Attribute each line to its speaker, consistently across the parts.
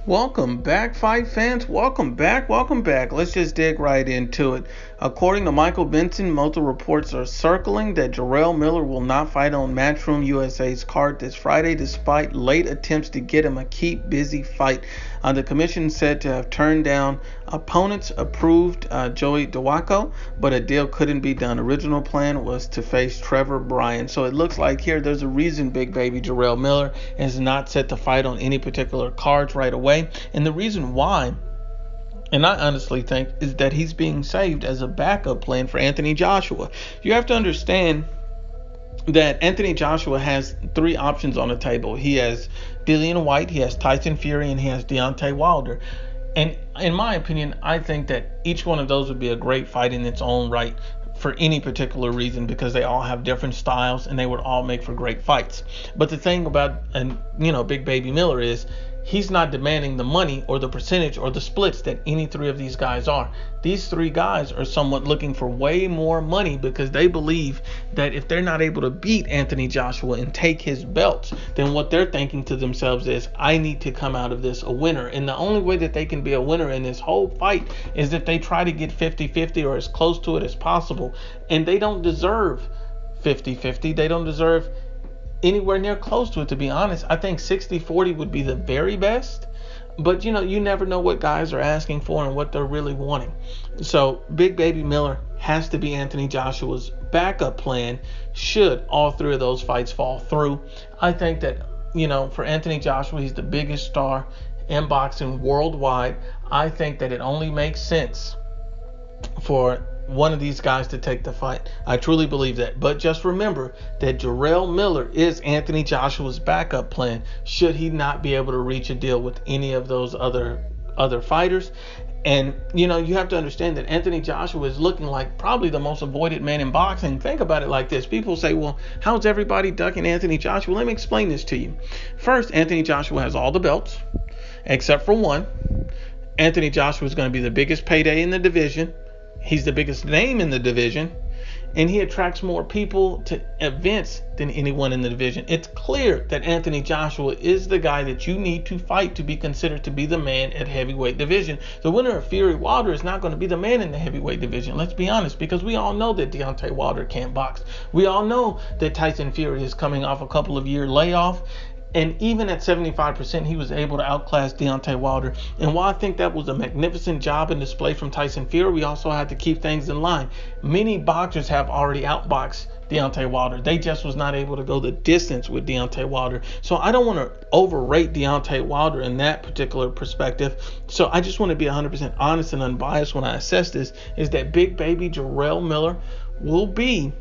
Speaker 1: Welcome back, fight fans. Welcome back. Let's just dig right into it. According to Michael Benson, multiple reports are circling that Jarrell Miller will not fight on Matchroom USA's card this Friday, despite late attempts to get him a keep busy fight. The commission said to have turned down opponents approved Joey Dawako, but a deal couldn't be done. Original plan was to face Trevor Bryan. So it looks like here there's a reason big baby Jarrell Miller is not set to fight on any particular cards right away. And the reason why, and I honestly think, is that he's being saved as a backup plan for Anthony Joshua. You have to understand that Anthony Joshua has three options on the table. He has Dillian White, he has Tyson Fury, and he has Deontay Wilder. And in my opinion, I think that each one of those would be a great fight in its own right for any particular reason, because they all have different styles and they would all make for great fights. But the thing about Big Baby Miller is he's not demanding the money or the percentage or the splits that any three of these guys are. These three guys are somewhat looking for way more money because they believe that if they're not able to beat Anthony Joshua and take his belts, then what they're thinking to themselves is, I need to come out of this a winner. And the only way that they can be a winner in this whole fight is if they try to get 50-50 or as close to it as possible. And they don't deserve 50-50. They don't deserve anywhere near close to it, to be honest. I think 60-40 would be the very best, but you never know what guys are asking for and what they're really wanting. So Big Baby Miller has to be Anthony Joshua's backup plan should all three of those fights fall through. I think that for Anthony Joshua, he's the biggest star in boxing worldwide. I think that it only makes sense for one of these guys to take the fight. I truly believe that. But just remember that Jarrell Miller is Anthony Joshua's backup plan should he not be able to reach a deal with any of those other fighters. And you have to understand that Anthony Joshua is looking like probably the most avoided man in boxing. Think about it like this. People say, well, how's everybody ducking Anthony Joshua? Let me explain this to you. First, Anthony Joshua has all the belts except for one. Anthony Joshua is going to be the biggest payday in the division. He's the biggest name in the division, and he attracts more people to events than anyone in the division. It's clear that Anthony Joshua is the guy that you need to fight to be considered to be the man at heavyweight division. The winner of Fury Wilder is not going to be the man in the heavyweight division. Let's be honest, because we all know that Deontay Wilder can't box. We all know that Tyson Fury is coming off a couple of year layoff. And even at 75%, he was able to outclass Deontay Wilder. And while I think that was a magnificent job and display from Tyson Fury, we also had to keep things in line. Many boxers have already outboxed Deontay Wilder. They just was not able to go the distance with Deontay Wilder. So I don't want to overrate Deontay Wilder in that particular perspective. So I just want to be 100% honest and unbiased when I assess this, is that Big Baby Jarrell Miller will be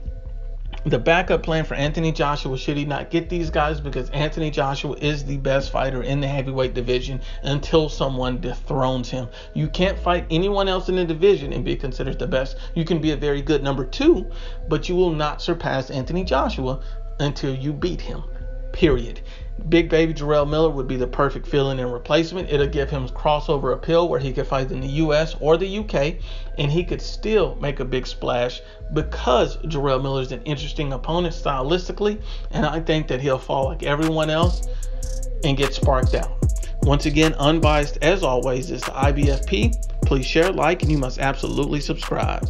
Speaker 1: the backup plan for Anthony Joshua should he not get these guys, because Anthony Joshua is the best fighter in the heavyweight division until someone dethrones him. You can't fight anyone else in the division and be considered the best. You can be a very good number two, but you will not surpass Anthony Joshua until you beat him, period. Big Baby Jarrell Miller would be the perfect fill-in and replacement. It'll give him crossover appeal where he could fight in the US or the UK, and he could still make a big splash because Jarrell Miller is an interesting opponent stylistically, and I think that he'll fall like everyone else and get sparked out. Once again, Unbiased as always is the Ibfp. Please share, like, and you must absolutely subscribe.